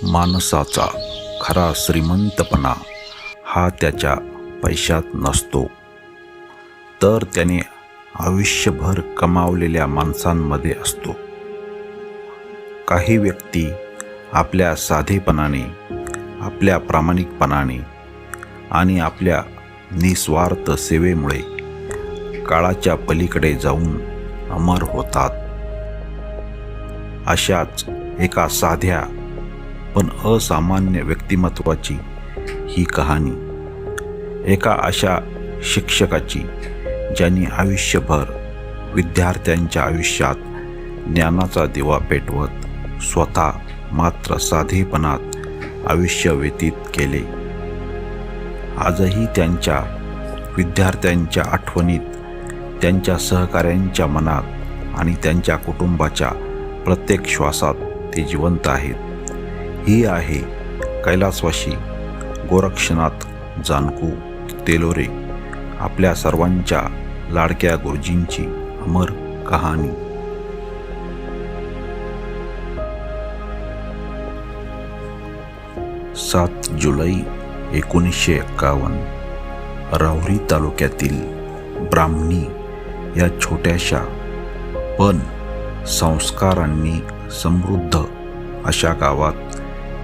माणसाचा खरा श्रीमंतपणा हा त्याच्या पैशात नसतो, तर त्याने आयुष्यभर कमावलेल्या माणसांमध्ये असतो. काही व्यक्ती आपल्या साधेपणाने, आपल्या प्रामाणिकपणाने आणि आपल्या निस्वार्थ सेवेमुळे काळाच्या पलीकडे जाऊन अमर होतात. अशाच एका साध्या पण असामान्य व्यक्तिमत्वाची ही कहाणी. एका अशा शिक्षकाची ज्यांनी आयुष्यभर विद्यार्थ्यांच्या आयुष्यात ज्ञानाचा दिवा पेटवत स्वतः मात्र साधेपणात आयुष्य व्यतीत केले. आजही त्यांच्या विद्यार्थ्यांच्या आठवणीत, त्यांच्या सहकाऱ्यांच्या मनात आणि त्यांच्या कुटुंबाच्या प्रत्येक श्वासात ते जिवंत आहेत. ही आहे कैलासवासी गोरक्षनाथ जानकू तेलोरे, आपल्या सर्वांच्या लाडक्या गुरुजींची अमर कहाणी. 7 जुलै 1951 राहुरी तालुक्यातील ब्राह्मणी या छोट्याशा पण संस्कारांनी समृद्ध अशा गावात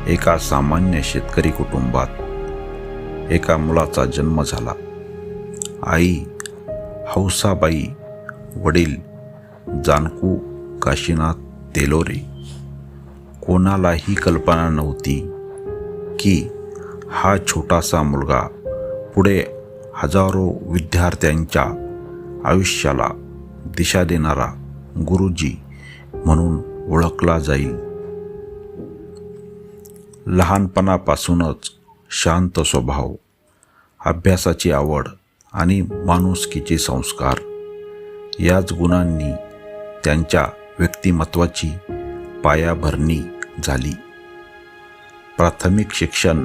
एका सामान्य शेतकरी कुटुंबात एका मुलाचा जन्म झाला. आई हौसाबाई, वडील जानकू काशीनाथ तेलोरे. कोणालाही कल्पना नव्हती की हा छोटासा मुलगा पुढे हजारो विद्यार्थ्यांच्या आयुष्याला दिशा देणारा गुरुजी म्हणून ओळखला जाईल. लहानपणापासूनच शांत स्वभाव, अभ्यासाची आवड आणि माणुसकीचे संस्कार याच गुणांनी त्यांच्या व्यक्तिमत्वाची पायाभरणी झाली. प्राथमिक शिक्षण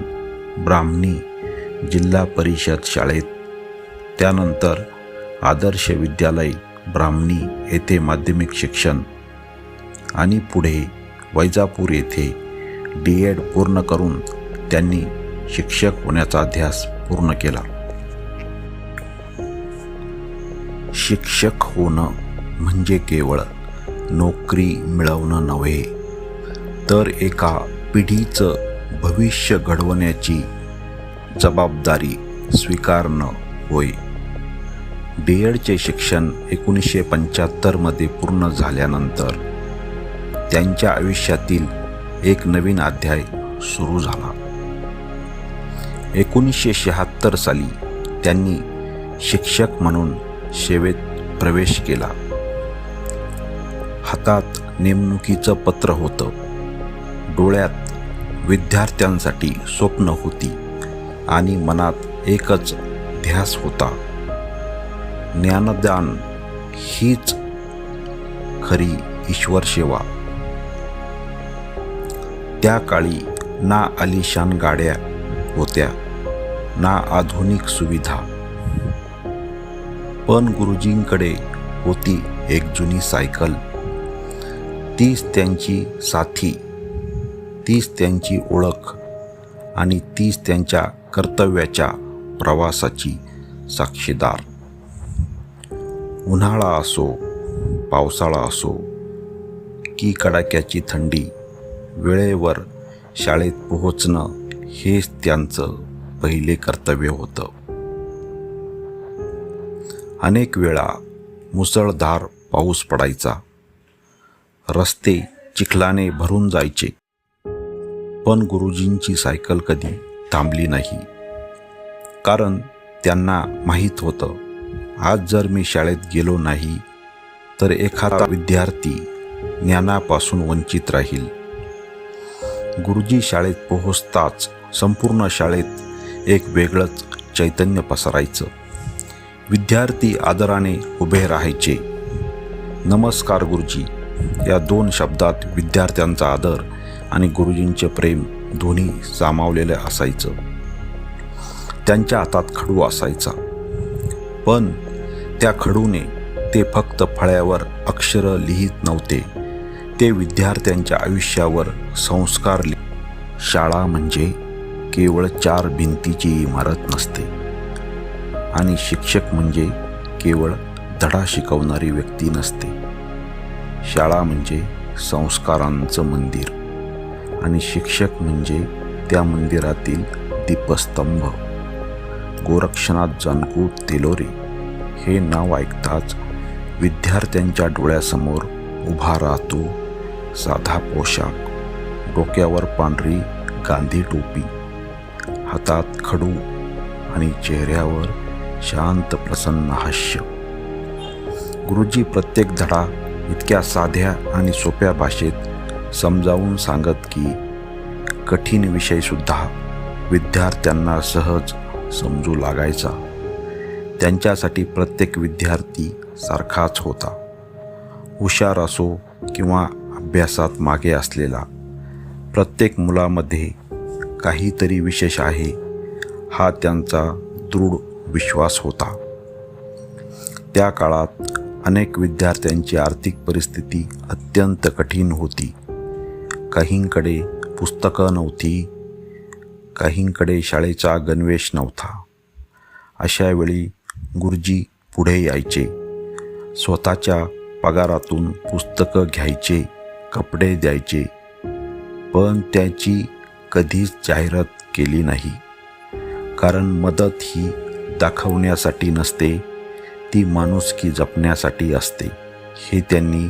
ब्राह्मणी जिल्हा परिषद शाळेत, त्यानंतर आदर्श विद्यालय ब्राह्मणी येथे माध्यमिक शिक्षण आणि पुढे वैजापूर येथे D.Ed पूर्ण करून त्यांनी शिक्षक होण्याचा ध्यास पूर्ण केला. शिक्षक होणं म्हणजे केवळ नोकरी मिळवणं नव्हे, तर एका पिढीचं भविष्य घडवण्याची जबाबदारी स्वीकारणं होय. D.Edचे शिक्षण 1975 मध्ये पूर्ण झाल्यानंतर त्यांच्या आयुष्यातील एक नवीन अध्याय सुरू झाला. 1976 साली त्यांनी शिक्षक म्हणून सेवेत प्रवेश केला. हातात नेमणुकीचं पत्र होतं, डोळ्यात विद्यार्थ्यांसाठी स्वप्न होती आणि मनात एकच ध्यास होता, ज्ञानदान हीच खरी ईश्वर सेवा. त्या काळी ना आलिशान गाड्या होत्या, ना आधुनिक सुविधा, पण गुरुजींकडे होती एक जुनी सायकल. तीच त्यांची साथी, तीच त्यांची ओळख आणि तीच त्यांच्या कर्तव्याच्या प्रवासाची साक्षीदार. उन्हाळा असो, पावसाळा असो की कडाक्याची थंडी, वेळेवर शाळेत पोहोचणं हेच त्यांचं पहिले कर्तव्य होतं. अनेक वेळा मुसळधार पाऊस पडायचा, रस्ते चिखलाने भरून जायचे, पण गुरुजींची सायकल कधी थांबली नाही. कारण त्यांना माहीत होतं, आज जर मी शाळेत गेलो नाही तर एखादा विद्यार्थी ज्ञानापासून वंचित राहील. गुरुजी शाळेत पोहोचताच संपूर्ण शाळेत एक वेगळंच चैतन्य पसरायचं. विद्यार्थी आदराने उभे राहायचे. नमस्कार गुरुजी या 2 शब्दात विद्यार्थ्यांचा आदर आणि गुरुजींचे प्रेम दोन्ही सामावलेले असायचं. त्यांच्या हातात खडू असायचा, पण त्या खडूने ते फक्त फळ्यावर अक्षरं लिहित नव्हते, ते विद्यार्थ्यांच्या आयुष्यावर संस्कार शाळा म्हणजे केवळ 4 भिंतीची इमारत नसते आणि शिक्षक म्हणजे केवळ धडा शिकवणारी व्यक्ती नसते. शाळा म्हणजे संस्कारांचं मंदिर आणि शिक्षक म्हणजे त्या मंदिरातील दीपस्तंभ. गोरक्षनाथ जानकू तेलोरे हे नाव ऐकताच विद्यार्थ्यांच्या डोळ्यासमोर उभा राहतो साधा पोशाख, डोक्यावर पांढरी गांधी टोपी, हातात खडू आणि चेहऱ्यावर शांत प्रसन्न हास्य. गुरुजी प्रत्येक धडा इतक्या साध्या आणि सोप्या भाषेत समजावून सांगत की कठीण विषयसुद्धा विद्यार्थ्यांना सहज समजू लागायचा. त्यांच्यासाठी प्रत्येक विद्यार्थी सारखाच होता. हुशार असो किंवा अभ्यासात मागे असलेला, प्रत्येक मुलामध्ये काहीतरी विशेष आहे हा त्यांचा दृढ विश्वास होता. त्या काळात अनेक विद्यार्थ्यांची आर्थिक परिस्थिती अत्यंत कठीण होती. काहींकडे पुस्तकं नव्हती, काहींकडे शाळेचा गणवेश नव्हता. अशा वेळी गुरुजी पुढे यायचे, स्वतःच्या पगारातून पुस्तकं घ्यायचे, कपडे द्यायचे, पण त्याची कधीच जाहिरात केली नाही. कारण मदत ही दाखवण्यासाठी नसते, ती माणुसकी जपण्यासाठी असते हे त्यांनी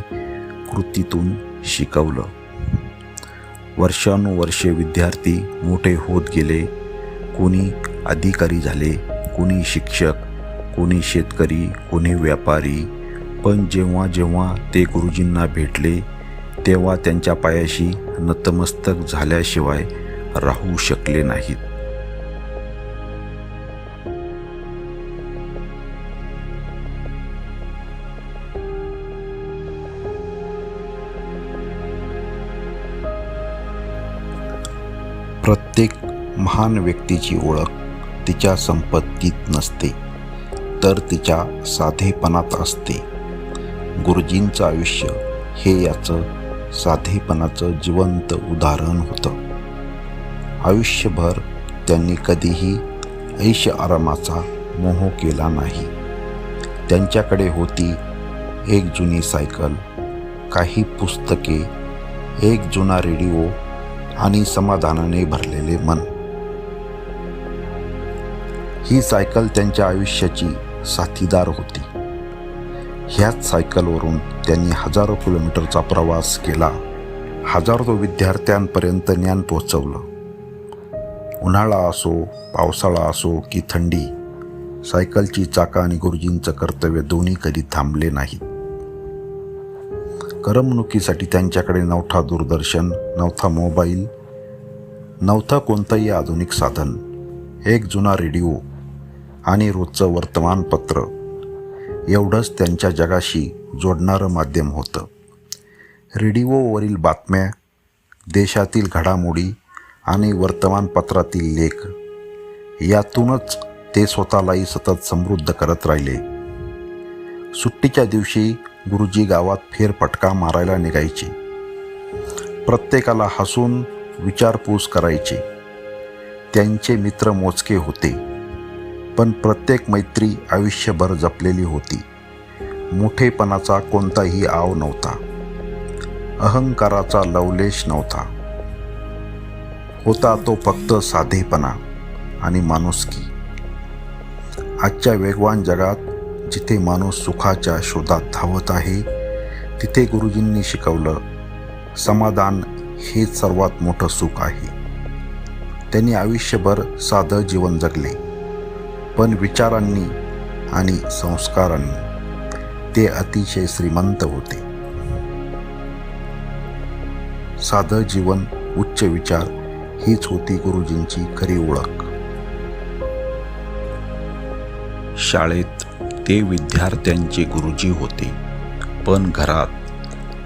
कृतीतून शिकवलं. वर्षानुवर्षे विद्यार्थी मोठे होत गेले. कोणी अधिकारी झाले, कोणी शिक्षक, कोणी शेतकरी, कोणी व्यापारी. पण जेव्हा जेव्हा ते गुरुजींना भेटले तेव्हा त्यांच्या पायाशी नतमस्तक झाल्याशिवाय राहू शकले नाहीत. प्रत्येक महान व्यक्तीची ओळख तिच्या संपत्तीत नसते, तर तिच्या साधेपणात असते. गुरुजींचं आयुष्य हे याचं साधेपणाचं जिवंत उदाहरण होतं. आयुष्यभर त्यांनी कधीही ऐश आरामाचा मोह केला नाही. त्यांच्याकडे होती एक जुनी सायकल, काही पुस्तके, एक जुना रेडिओ आणि समाधानाने भरलेले मन. ही सायकल त्यांच्या आयुष्याची साथीदार होती. ह्याच सायकलवरून त्यांनी हजारो किलोमीटरचा प्रवास केला, हजारो विद्यार्थ्यांपर्यंत ज्ञान पोहोचवलं. उन्हाळा असो, पावसाळा असो की थंडी, सायकलची चाकं आणि गुरुजींचं कर्तव्य दोन्ही कधी थांबले नाहीत. करमणुकीसाठी त्यांच्याकडे नव्हता दूरदर्शन, नव्हता मोबाईल, नव्हतं कोणतंही आधुनिक साधन. एक जुना रेडिओ आणि रोजचं वर्तमानपत्र एवढंच त्यांच्या जगाशी जोडणारं माध्यम होतं. रेडिओवरील बातम्या, देशातील घडामोडी आणि वर्तमानपत्रातील लेख यातूनच ते स्वतःलाही सतत समृद्ध करत राहिले. सुट्टीच्या दिवशी गुरुजी गावात फेरफटका मारायला निघायचे. प्रत्येकाला हसून विचारपूस करायचे. त्यांचे मित्र मोजके होते, पण प्रत्येक मैत्री आयुष्यभर जपलेली होती. मोठेपणाचा कोणताही आव नव्हता, अहंकाराचा लवलेश नव्हता. होता तो फक्त साधेपणा आणि माणुसकी. आजच्या वेगवान जगात जिथे माणूस सुखाच्या शोधात धावत आहे, तिथे गुरुजींनी शिकवलं, समाधान हेच सर्वात मोठं सुख आहे. त्यांनी आयुष्यभर साधं जीवन जगले, पण विचारांनी आणि संस्कारांनी ते अतिशय श्रीमंत होते. साधं जीवन, उच्च विचार हीच होती गुरुजींची खरी ओळख. शाळेत ते विद्यार्थ्यांचे गुरुजी होते, पण घरात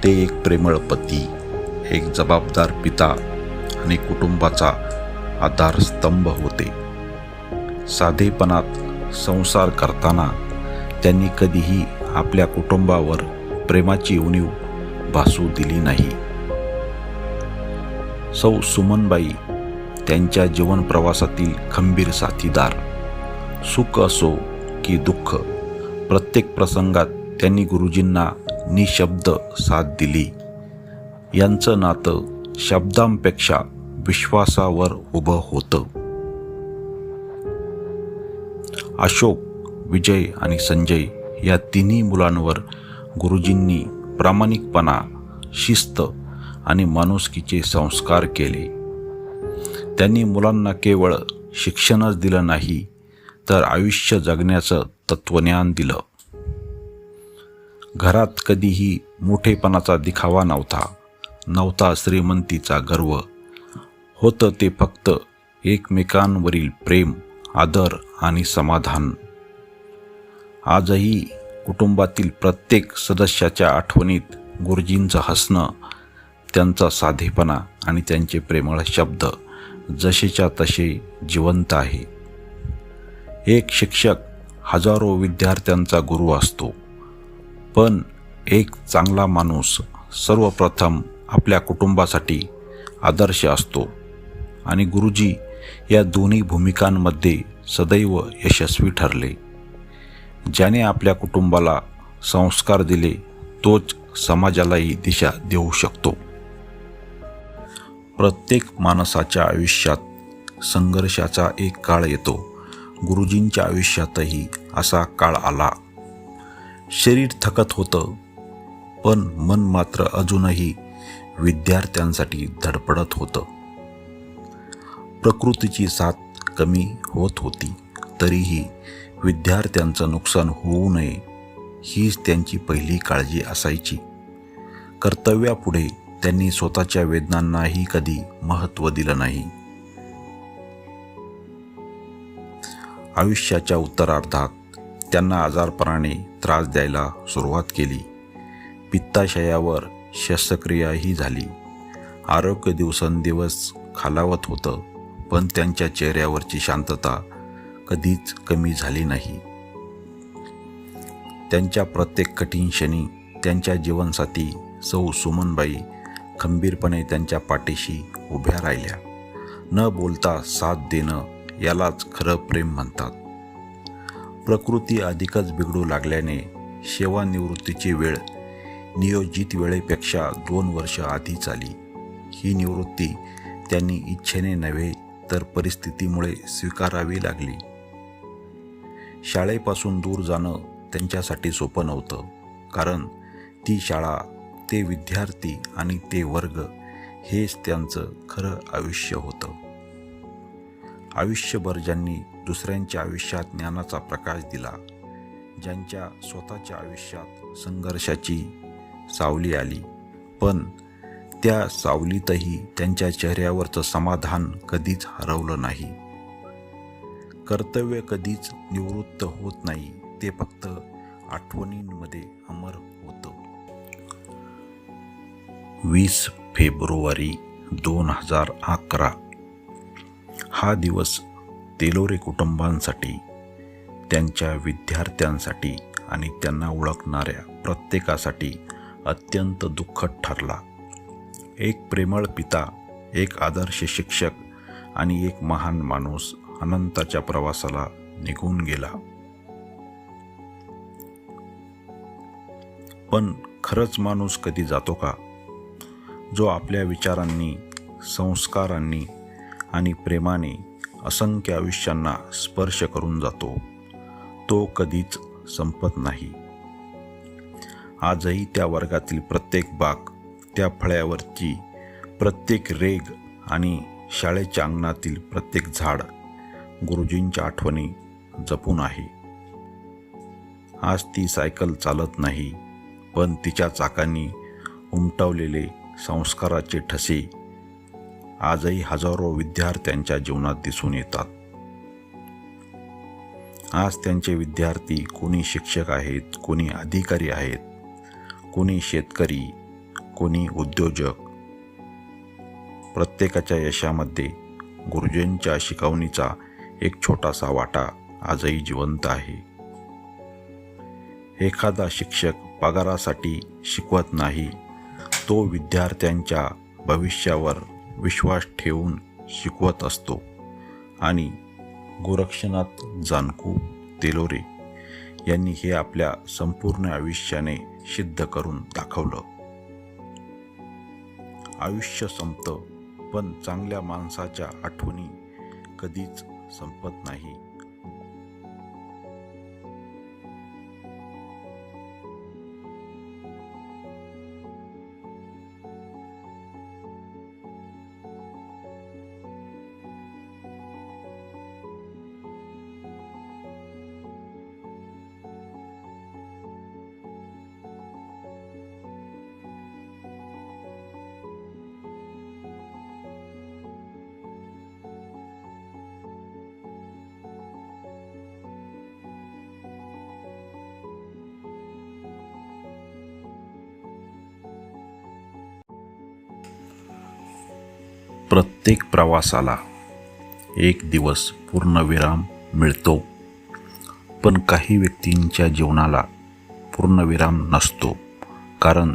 ते एक प्रेमळ पती, एक जबाबदार पिता आणि कुटुंबाचा आधारस्तंभ होते. साधेपणात संसार करताना त्यांनी कधीही आपल्या कुटुंबावर प्रेमाची उणीव भासू दिली नाही. सौ सुमनबाई त्यांच्या जीवन प्रवासातील खंबीर साथीदार. सुख असो की दुःख, प्रत्येक प्रसंगात त्यांनी गुरुजींना निशब्द साथ दिली. यांचं नातं शब्दांपेक्षा विश्वासावर उभं होतं. अशोक, विजय आणि संजय या तिन्ही मुलांवर गुरुजींनी प्रामाणिकपणा, शिस्त आणि माणुसकीचे संस्कार केले. त्यांनी मुलांना केवळ शिक्षणच दिलं नाही, तर आयुष्य जगण्याचं तत्त्वज्ञान दिलं. घरात कधीही मोठेपणाचा दिखावा नव्हता श्रीमंतीचा गर्व. होतं ते फक्त एकमेकांवरील प्रेम, आदर आणि समाधान. आजही कुटुंबातील प्रत्येक सदस्याच्या आठवणीत गुरुजींचं हसणं, त्यांचा साधेपणा आणि त्यांचे प्रेमळ शब्द जसेच्या तसे जिवंत आहे. एक शिक्षक हजारो विद्यार्थ्यांचा गुरु असतो, पण एक चांगला माणूस सर्वप्रथम आपल्या कुटुंबासाठी आदर्श असतो. आणि गुरुजी या दोन्ही भूमिकांमध्ये सदैव यशस्वी ठरले. ज्याने आपल्या कुटुंबाला संस्कार दिले, तोच समाजालाही दिशा देऊ शकतो. प्रत्येक माणसाच्या आयुष्यात संघर्षाचा एक काळ येतो. गुरुजींच्या आयुष्यातही असा काळ आला. शरीर थकत होतं, पण मन मात्र अजूनही विद्यार्थ्यांसाठी धडपडत होतं. प्रकृतीची साथ कमी होत होती, तरीही विद्यार्थ्यांचं नुकसान होऊ नये हीच त्यांची पहिली काळजी असायची. कर्तव्यापुढे त्यांनी स्वतःच्या वेदनांनाही कधी महत्त्व दिलं नाही. आयुष्याच्या उत्तरार्धात त्यांना आजारपणाने त्रास द्यायला सुरुवात केली. पित्ताशयावर शस्त्रक्रियाही झाली. आरोग्य दिवसेंदिवस खालावत होतं, पण त्यांच्या चेहऱ्यावरची शांतता कधीच कमी झाली नाही. त्यांच्या प्रत्येक कठीण क्षणी त्यांच्या जीवनसाथी सौ सुमनबाई खंबीरपणे त्यांच्या पाठीशी उभ्या राहिल्या. न बोलता साथ देणं यालाच खरं प्रेम म्हणतात. प्रकृती अधिकच बिघडू लागल्याने सेवानिवृत्तीची वेळ नियोजित वेळेपेक्षा 2 वर्ष आधीच आली. ही निवृत्ती त्यांनी इच्छेने नव्हे, तर परिस्थितीमुळे स्वीकारावी लागली. शाळेपासून दूर जाणं त्यांच्यासाठी सोपं नव्हतं, कारण ती शाळा, ते विद्यार्थी आणि ते वर्ग हेच त्यांचं खरं आयुष्य होतं. आयुष्यभर ज्यांनी दुसऱ्यांच्या आयुष्यात ज्ञानाचा प्रकाश दिला, ज्यांच्या स्वतःच्या आयुष्यात संघर्षाची सावली आली, पण त्या सावलीतही त्यांच्या चेहऱ्यावरचं समाधान कधीच हरवलं नाही. कर्तव्य कधीच निवृत्त होत नाही, ते फक्त आठवणींमध्ये अमर होतं. 20 फेब्रुवारी 2011 हा दिवस तेलोरे कुटुंबांसाठी, त्यांच्या विद्यार्थ्यांसाठी आणि त्यांना ओळखणाऱ्या प्रत्येकासाठी अत्यंत दुःखद ठरला. एक प्रेमळ पिता, एक आदर्श शिक्षक आणि एक महान माणूस अनंताच्या प्रवासाला निघून गेला. पण खरंच माणूस कधी जातो का? जो आपल्या विचारांनी, संस्कारांनी आणि प्रेमाने असंख्य आयुष्यांना स्पर्श करून जातो, तो कधीच संपत नाही. आजही त्या वर्गातील प्रत्येक बाग, त्या फळ्यावरची प्रत्येक रेघ आणि शाळेच्या अंगणातील प्रत्येक झाड गुरुजींच्या आठवणी जपून आहे. आज ती सायकल चालत नाही, पण तिच्या चाकांनी उमटवलेले संस्काराचे ठसे आजही हजारो विद्यार्थ्यांच्या जीवनात दिसून येतात. आज त्यांचे विद्यार्थी कोणी शिक्षक आहेत, कोणी अधिकारी आहेत, कोणी शेतकरी, कोणी उद्योजक. प्रत्येकाच्या यशामध्ये गुरुजींच्या शिकवणीचा एक छोटासा वाटा आजही जिवंत आहे. एखादा शिक्षक पगारासाठी शिकवत नाही, तो विद्यार्थ्यांच्या भविष्यावर विश्वास ठेवून शिकवत असतो आणि गोरक्षनाथ जानकू तेलोरे यांनी हे आपल्या संपूर्ण आयुष्याने सिद्ध करून दाखवलं. आयुष्य संपतं, पण चांगल्या माणसाच्या आठवणी कधीच संपत नाही. प्रत्येक प्रवासाला एक दिवस पूर्णविराम मिळतो, पण काही व्यक्तींच्या जीवनाला पूर्णविराम नसतो, कारण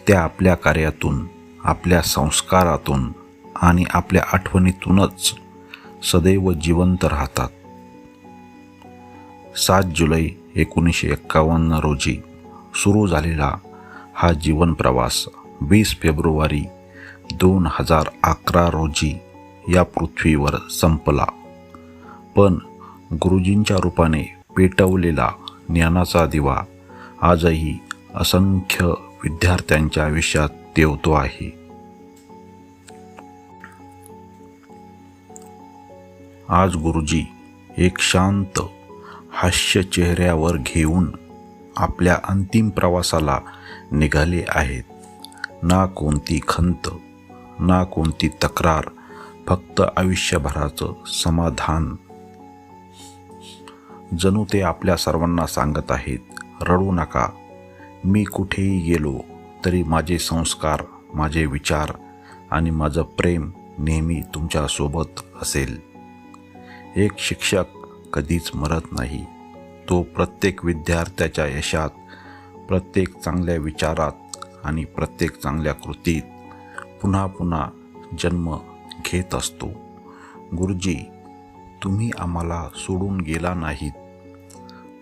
त्या आपल्या कार्यातून, आपल्या संस्कारातून आणि आपल्या आठवणीतूनच सदैव जिवंत राहतात. 7 जुलै 1951 रोजी सुरू झालेला हा जीवन प्रवास 20 फेब्रुवारी 2011 रोजी या पृथ्वीवर संपला. पण गुरुजींच्या रूपाने पेटवलेला ज्ञानाचा दिवा आजही असंख्य विद्यार्थ्यांच्या आयुष्यात तेवतो आहे. आज गुरुजी एक शांत हास्य चेहऱ्यावर घेऊन आपल्या अंतिम प्रवासाला निघाले आहेत. ना कोणती खंत, ना कोणती तक्रार, फक्त आयुष्यभराचं समाधान. जणू ते आपल्या सर्वांना सांगत आहेत, रडू नका. मी कुठेही गेलो तरी माझे संस्कार, माझे विचार आणि माझं प्रेम नेहमी तुमच्यासोबत असेल. एक शिक्षक कधीच मरत नाही. तो प्रत्येक विद्यार्थ्याच्या यशात, प्रत्येक चांगल्या विचारात आणि प्रत्येक चांगल्या कृतीत पुन्हा पुन्हा जन्म घेत असतो. गुरुजी, तुम्ही आम्हाला सोडून गेला नाहीत.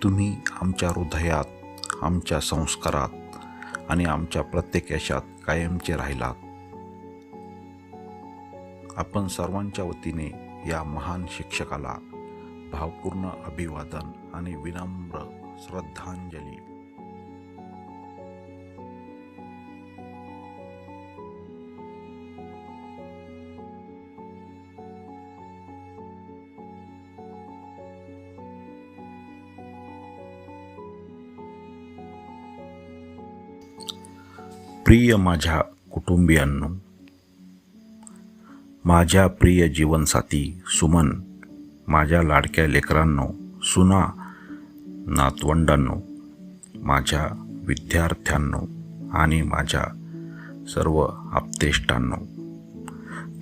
तुम्ही आमच्या हृदयात, आमच्या संस्कारात आणि आमच्या प्रत्येक यशात कायमचे राहिलात. आपण सर्वांच्या वतीने या महान शिक्षकाला भावपूर्ण अभिवादन आणि विनम्र श्रद्धांजली. प्रिय माझ्या कुटुंबियांनो, माझ्या प्रिय जीवनसाथी सुमन, माझ्या लाडक्या लेकरांनो, सुना, नातवंडांनो, माझ्या विद्यार्थ्यांनो आणि माझ्या सर्व आप्तेष्टांनो,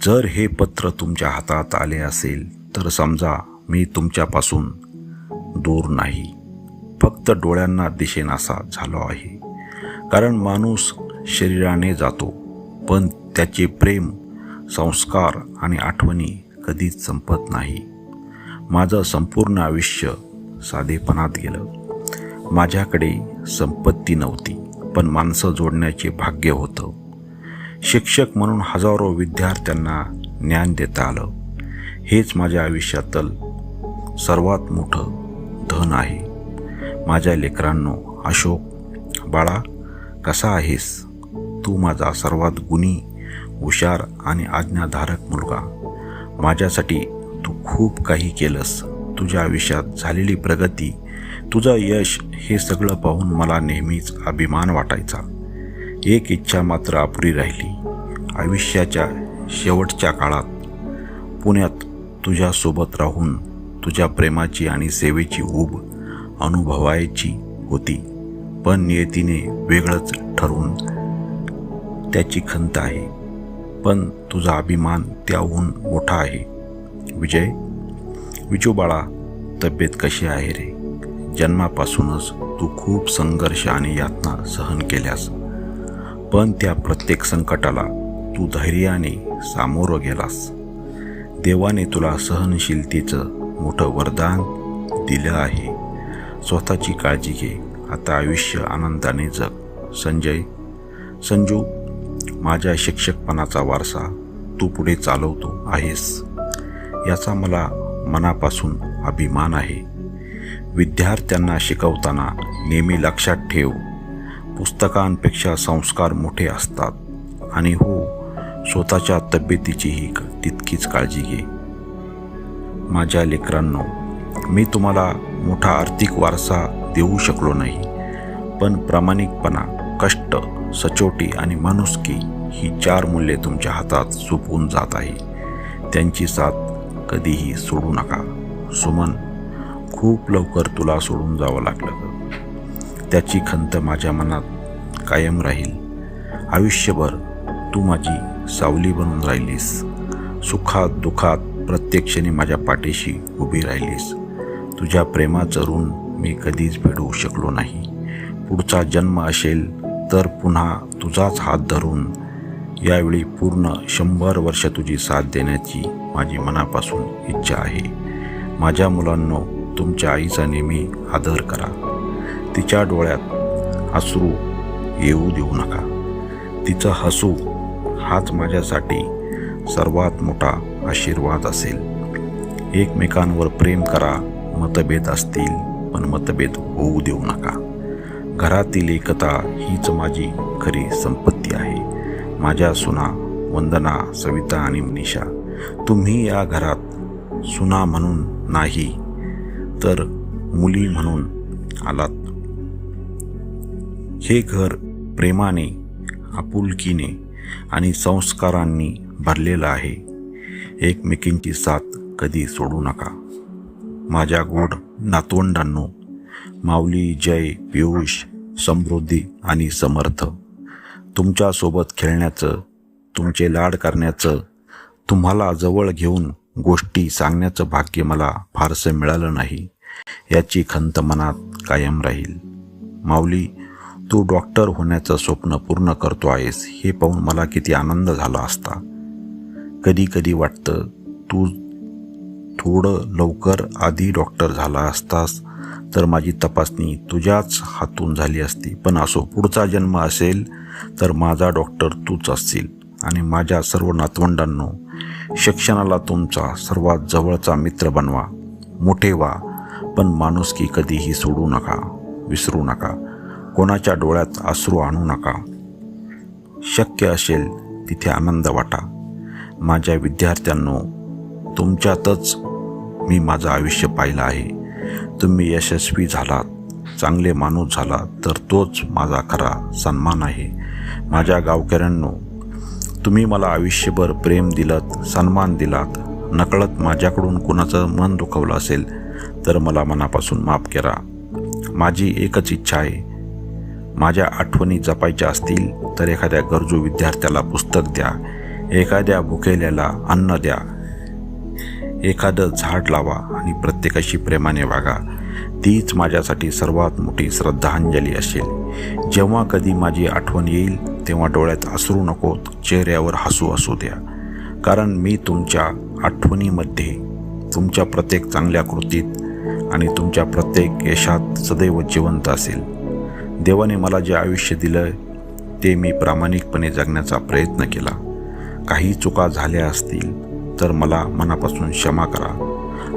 जर हे पत्र तुमच्या हातात आले असेल तर समजा मी तुमच्यापासून दूर नाही, फक्त डोळ्यांना दिसेनासा झालो आहे. कारण माणूस शरीराने जातो, पण त्याचे प्रेम, संस्कार आणि आठवणी कधीच संपत नाही. माझं संपूर्ण आयुष्य साधेपणात गेलं. माझ्याकडे संपत्ती नव्हती, पण माणसं जोडण्याचे भाग्य होतं. शिक्षक म्हणून हजारो विद्यार्थ्यांना ज्ञान देता आलं. हेच माझ्या आयुष्यातलं सर्वात मोठं धन आहे. माझ्या लेकरांनो, अशोक बाळा, कसा आहेस? तू माझा सर्वात गुणी, हुशार आणि आज्ञाधारक मुलगा. माझ्यासाठी तू खूप काही केलंस. तुझ्या आयुष्यात झालेली प्रगती, तुझं यश, हे सगळं पाहून मला नेहमीच अभिमान वाटायचा. एक इच्छा मात्र अपुरी राहिली. आयुष्याच्या शेवटच्या काळात पुण्यात तुझ्यासोबत राहून तुझ्या प्रेमाची आणि सेवेची ऊब अनुभवायची होती. पण नियतीने वेगळंच ठरवून त्याची खंत आहे. पण तुझा अभिमान त्याहून मोठा आहे. विजू बाळा, तब्येत कशी आहे रे? जन्मापासूनच तू खूप संघर्ष आणि यातना सहन केल्यास, पण त्या प्रत्येक संकटाला तू धैर्याने सामोरं गेलास. देवाने तुला सहनशीलतेचं मोठं वरदान दिलं आहे. स्वतःची काळजी घे. आता आयुष्य आनंदाने जग. संजू, माझ्या शिक्षकपणाचा वारसा तू पुढे चालवतो आहेस, याचा मला मनापासून अभिमान आहे. विद्यार्थ्यांना शिकवताना नेहमी लक्षात ठेव, पुस्तकांपेक्षा संस्कार मोठे असतात. आणि हो, स्वतःच्या तब्येतीचीही तितकीच काळजी घे. माझ्या लेकरांनो, मी तुम्हाला मोठा आर्थिक वारसा देऊ शकलो नाही, पण प्रामाणिकपणा, कष्ट, सचोटी आणि माणुसकी ही 4 मूल्ये तुमच्या हातात सोपवून जात आहे. त्यांची साथ कधीही सोडू नका. सुमन, खूप लवकर तुला सोडून जावं लागलं. त्याची खंत माझ्या मनात कायम राहील. आयुष्यभर तू माझी सावली बनून राहिलीस. सुखात दुःखात प्रत्येक क्षणी माझ्या पाठीशी उभी राहिलीस. तुझ्या प्रेमाचं ऋण मी कधीच फेडू शकलो नाही. पुढचा जन्म असेल तर पुन्हा तुझाच हात धरून यावेळी पूर्ण 100 वर्ष तुझी साथ देण्याची माझी मनापासून इच्छा आहे. माझ्या मुलांनो, तुमच्या आईचा नेहमी आदर करा. तिच्या डोळ्यात अश्रू येऊ देऊ नका. तिचं हसू हाच माझ्यासाठी सर्वात मोठा आशीर्वाद असेल. एकमेकांवर प्रेम करा. मतभेद असतील पण मतभेद होऊ देऊ नका. घरातील एकता हीच माझी खरी संपत्ती आहे. माझ्या सुना वंदना, सविता आणि मनीषा, तुम्ही या घरात सुना म्हणून नाही तर मुली म्हणून आलात. हे घर प्रेमाने, आपुलकीने आणि संस्कारांनी भरलेलं आहे. एकमेकींची साथ कधी सोडू नका. माझ्या गोड नातवंडांनो, माऊली, जय, पियुष, समृद्धी आणि समर्थ, तुमच्यासोबत खेळण्याचं, तुमचे लाड करण्याचं, तुम्हाला जवळ घेऊन गोष्टी सांगण्याचं भाग्य मला फारसं मिळालं नाही. याची खंत मनात कायम राहील. माऊली, तू डॉक्टर होण्याचं स्वप्न पूर्ण करतो आहेस हे पाहून मला किती आनंद झाला असता. कधी कधी वाटतं तू थोडं लवकर आधी डॉक्टर झाला असतास तर माझी तपासणी तुझ्याच हातून झाली असती. पण असो, पुढचा जन्म असेल तर माझा डॉक्टर तूच असशील. आणि माझ्या सर्व नातवंडांनो, शिक्षणाला तुमचा सर्वात जवळचा मित्र बनवा. मोठे व्हा, पण माणुसकी कधीही सोडू नका, विसरू नका. कोणाच्या डोळ्यात अश्रू आणू नका. शक्य असेल तिथे आनंद वाटा. माझ्या विद्यार्थ्यांनो, तुमच्यातच मी माझं आयुष्य पाहिलं आहे. तुम्ही यशस्वी झालात, चांगले माणूस झालात तर तोच माझा खरा सन्मान आहे. माझ्या गावकऱ्यांनो, तुम्ही मला आयुष्यभर प्रेम दिलत, सन्मान दिलात. नकळत माझ्याकडून कुणाचं मन दुखवलं असेल तर मला मनापासून माफ करा. माझी एकच इच्छा आहे, माझ्या आठवणी जपायच्या असतील तर एखाद्या गरजू विद्यार्थ्याला पुस्तक द्या, एखाद्या भुकेल्याला अन्न द्या, एखादं झाड लावा आणि प्रत्येकाशी प्रेमाने वागा. तीच माझ्यासाठी सर्वात मोठी श्रद्धांजली असेल. जेव्हा कधी माझी आठवण येईल तेव्हा डोळ्यात अश्रू नकोत, चेहऱ्यावर हसू असू द्या. कारण मी तुमच्या आठवणीमध्ये, तुमच्या प्रत्येक चांगल्या कृतीत आणि तुमच्या प्रत्येक यशात सदैव जिवंत असेल. देवाने मला जे आयुष्य दिलं ते मी प्रामाणिकपणे जगण्याचा प्रयत्न केला. काही चुका झाल्या असतील तर मला मनापासून क्षमा करा.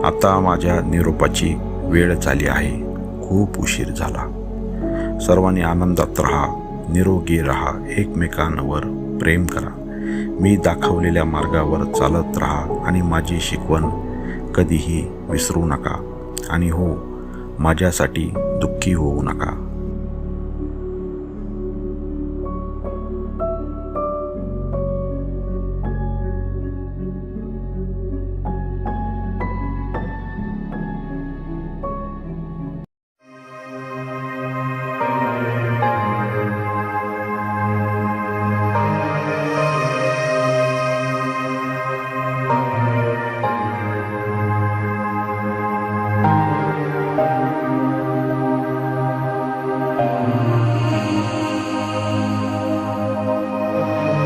आता माझ्या निरोपाची वेळ झाली आहे. खूप उशीर झाला. सर्वांनी आनंदात राहा, निरोगी राहा, एकमेकांवर प्रेम करा. मी दाखवलेल्या मार्गावर चालत राहा आणि माझी शिकवण कधीही विसरू नका. आणि हो, माझ्यासाठी दुःखी होऊ नका.